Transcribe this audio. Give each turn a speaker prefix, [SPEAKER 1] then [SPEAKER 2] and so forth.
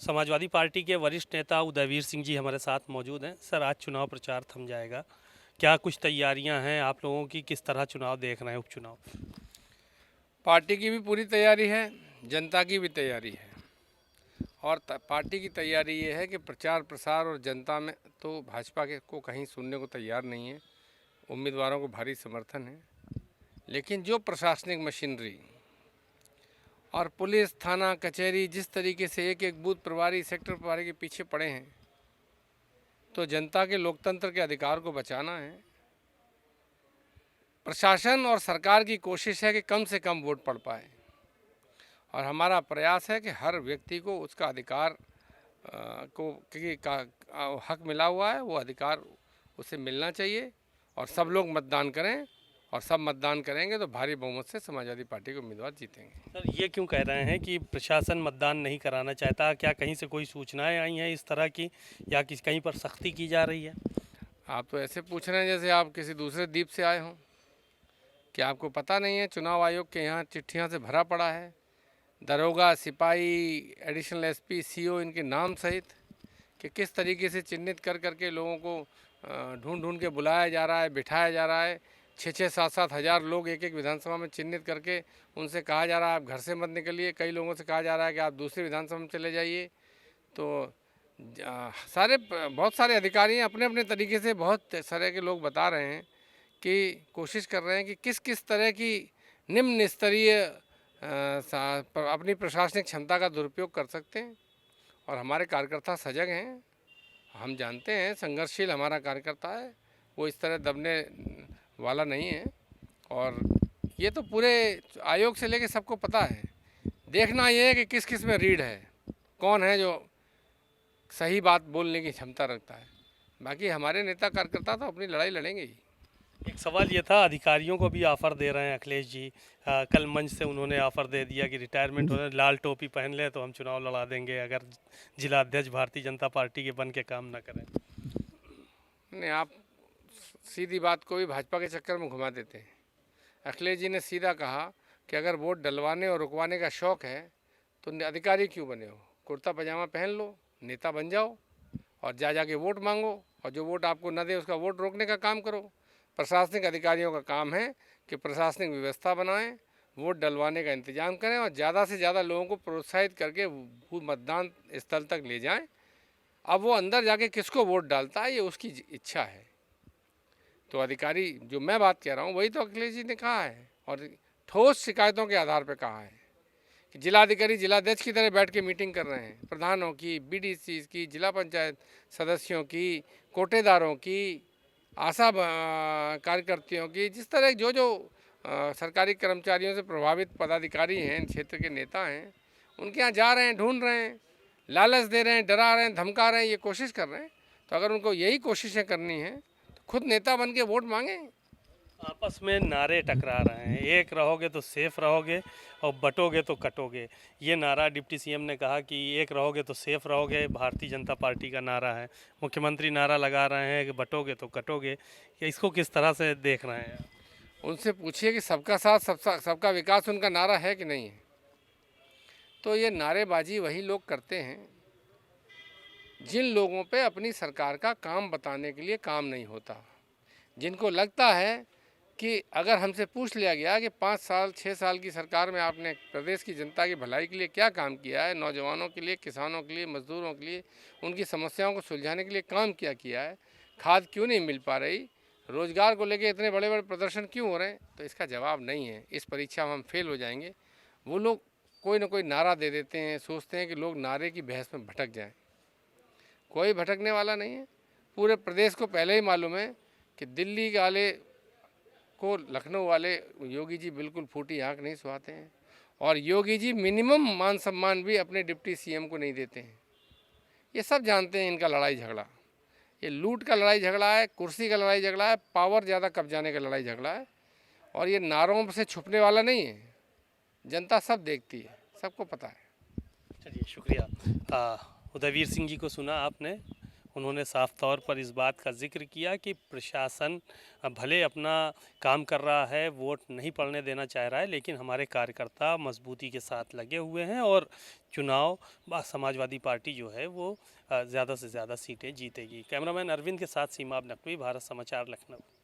[SPEAKER 1] Samajwadi party के वरिष्ठ नेता उदयवीर सिंह जी हमारे साथ मौजूद हैं। सर, आज चुनाव प्रचार थम जाएगा, क्या कुछ तैयारियां हैं आप लोगों की? किस तरह चुनाव देख रहे हैं, उपचुनाव?
[SPEAKER 2] पार्टी की भी पूरी तैयारी है, जनता की भी तैयारी है। और पार्टी की तैयारी ये है कि प्रचार प्रसार और जनता में तो भाजपा के को कहीं सुनने को तैयार नहीं है। उम्मीदवारों को भारी समर्थन है, लेकिन जो प्रशासनिक मशीनरी और पुलिस थाना कचहरी जिस तरीके से एक एक बूथ प्रभारी सेक्टर प्रभारी के पीछे पड़े हैं, तो जनता के लोकतंत्र के अधिकार को बचाना है। प्रशासन और सरकार की कोशिश है कि कम से कम वोट पड़ पाए, और हमारा प्रयास है कि हर व्यक्ति को उसका अधिकार हक मिला हुआ है, वो अधिकार उसे मिलना चाहिए। और सब लोग मतदान करें, और सब मतदान करेंगे तो भारी बहुमत से समाजवादी पार्टी के उम्मीदवार जीतेंगे।
[SPEAKER 1] सर, ये क्यों कह रहे हैं कि प्रशासन मतदान नहीं कराना चाहता? क्या कहीं से कोई सूचनाएं आई हैं इस तरह की, या कहीं पर सख्ती की जा रही है?
[SPEAKER 2] आप तो ऐसे पूछ रहे हैं जैसे आप किसी दूसरे द्वीप से आए हों। क्या आपको पता नहीं है चुनाव आयोग के यहाँ चिट्ठियाँ से भरा पड़ा है, दरोगा, सिपाही, एडिशनल एसपी, सीओ इनके नाम सहित, कि किस तरीके से चिन्हित कर करके लोगों को ढूंढ ढूंढ के बुलाया जा रहा है, बिठाया जा रहा है। 6-7 हज़ार लोग एक एक विधानसभा में चिन्हित करके उनसे कहा जा रहा है आप घर से मत निकलिए। कई लोगों से कहा जा रहा है कि आप दूसरी विधानसभा में चले जाइए। तो बहुत सारे अधिकारी हैं, अपने अपने तरीके से बहुत तरह के लोग बता रहे हैं कि कोशिश कर रहे हैं कि किस किस तरह की निम्न स्तरीय अपनी प्रशासनिक क्षमता का दुरुपयोग कर सकते हैं। और हमारे कार्यकर्ता सजग हैं, हम जानते हैं संघर्षशील हमारा कार्यकर्ता है, वो इस तरह दबने वाला नहीं है। और ये तो पूरे आयोग से लेके सबको पता है। देखना ये है कि किस किस में रीढ़ है, कौन है जो सही बात बोलने की क्षमता रखता है। बाकी हमारे नेता कार्यकर्ता तो अपनी लड़ाई लड़ेंगे ही।
[SPEAKER 1] एक सवाल ये था, अधिकारियों को भी ऑफर दे रहे हैं अखिलेश जी। कल मंच से उन्होंने ऑफर दे दिया कि रिटायरमेंट होने, लाल टोपी पहन ले तो हम चुनाव लड़ा देंगे अगर जिला अध्यक्ष भारतीय जनता पार्टी के बन के काम ना करें।
[SPEAKER 2] नहीं, आप सीधी बात को भी भाजपा के चक्कर में घुमा देते हैं। अखिलेश जी ने सीधा कहा कि अगर वोट डलवाने और रुकवाने का शौक़ है तो अधिकारी क्यों बने हो, कुर्ता पजामा पहन लो, नेता बन जाओ और जाके वोट मांगो, और जो वोट आपको न दे उसका वोट रोकने का काम करो। प्रशासनिक अधिकारियों का काम है कि प्रशासनिक व्यवस्था बनाएं, वोट डलवाने का इंतजाम करें और ज़्यादा से ज़्यादा लोगों को प्रोत्साहित करके मतदान स्थल तक ले जाएं। अब वो अंदर जाके किसको वोट डालता है ये उसकी इच्छा है। तो अधिकारी, जो मैं बात कह रहा हूँ वही तो अखिलेश जी ने कहा है, और ठोस शिकायतों के आधार पर कहा है कि जिलाधिकारी जिलाध्यक्ष की तरह बैठ के मीटिंग कर रहे हैं, प्रधानों की, बीडीसी की, जिला पंचायत सदस्यों की, कोटेदारों की, आशा कार्यकर्तियों की, जिस तरह जो सरकारी कर्मचारियों से प्रभावित पदाधिकारी हैं, क्षेत्र के नेता हैं, उनके यहाँ जा रहे हैं, ढूंढ रहे हैं, लालच दे रहे हैं, डरा रहे हैं, धमका रहे हैं, ये कोशिश कर रहे हैं। तो अगर उनको यही कोशिशें करनी है तो खुद नेता बन के वोट मांगें।
[SPEAKER 1] आपस में नारे टकरा रहे हैं, एक रहोगे तो सेफ रहोगे और बटोगे तो कटोगे। ये नारा डिप्टी सीएम ने कहा कि एक रहोगे तो सेफ रहोगे, भारतीय जनता पार्टी का नारा है। मुख्यमंत्री नारा लगा रहे हैं कि बटोगे तो कटोगे। इसको किस तरह से देख रहे हैं?
[SPEAKER 2] उनसे पूछिए कि सबका साथ सबका विकास उनका नारा है कि नहीं है। तो ये नारेबाजी वही लोग करते हैं जिन लोगों पे अपनी सरकार का काम बताने के लिए काम नहीं होता, जिनको लगता है कि अगर हमसे पूछ लिया गया कि 5 साल 6 साल की सरकार में आपने प्रदेश की जनता की भलाई के लिए क्या काम किया है, नौजवानों के लिए, किसानों के लिए, मजदूरों के लिए, उनकी समस्याओं को सुलझाने के लिए काम क्या किया है, खाद क्यों नहीं मिल पा रही, रोजगार को लेकर इतने बड़े बड़े प्रदर्शन क्यों हो रहे हैं, तो इसका जवाब नहीं है। इस परीक्षा में हम फेल हो जाएंगे। वो लोग कोई ना कोई नारा दे देते हैं, सोचते हैं कि लोग नारे की बहस में भटक जाएं। कोई भटकने वाला नहीं है। पूरे प्रदेश को पहले ही मालूम है कि दिल्ली वाले को लखनऊ वाले योगी जी बिल्कुल फूटी आँख नहीं सुहाते हैं, और योगी जी मिनिमम मान सम्मान भी अपने डिप्टी सीएम को नहीं देते हैं। ये सब जानते हैं इनका लड़ाई झगड़ा, ये लूट का लड़ाई झगड़ा है, कुर्सी का लड़ाई झगड़ा है, पावर ज़्यादा कब्जाने का लड़ाई झगड़ा है, और ये नारों से छुपने वाला नहीं है। जनता सब देखती है, सबको पता है।
[SPEAKER 1] चलिए, शुक्रिया। उदयवीर सिंह जी को सुना आपने, उन्होंने साफ तौर पर इस बात का जिक्र किया कि प्रशासन भले अपना काम कर रहा है, वोट नहीं पड़ने देना चाह रहा है, लेकिन हमारे कार्यकर्ता मजबूती के साथ लगे हुए हैं और चुनाव समाजवादी पार्टी जो है वो ज़्यादा से ज़्यादा सीटें जीतेगी। कैमरामैन अरविंद के साथ सीमा नकवी, भारत समाचार, लखनऊ।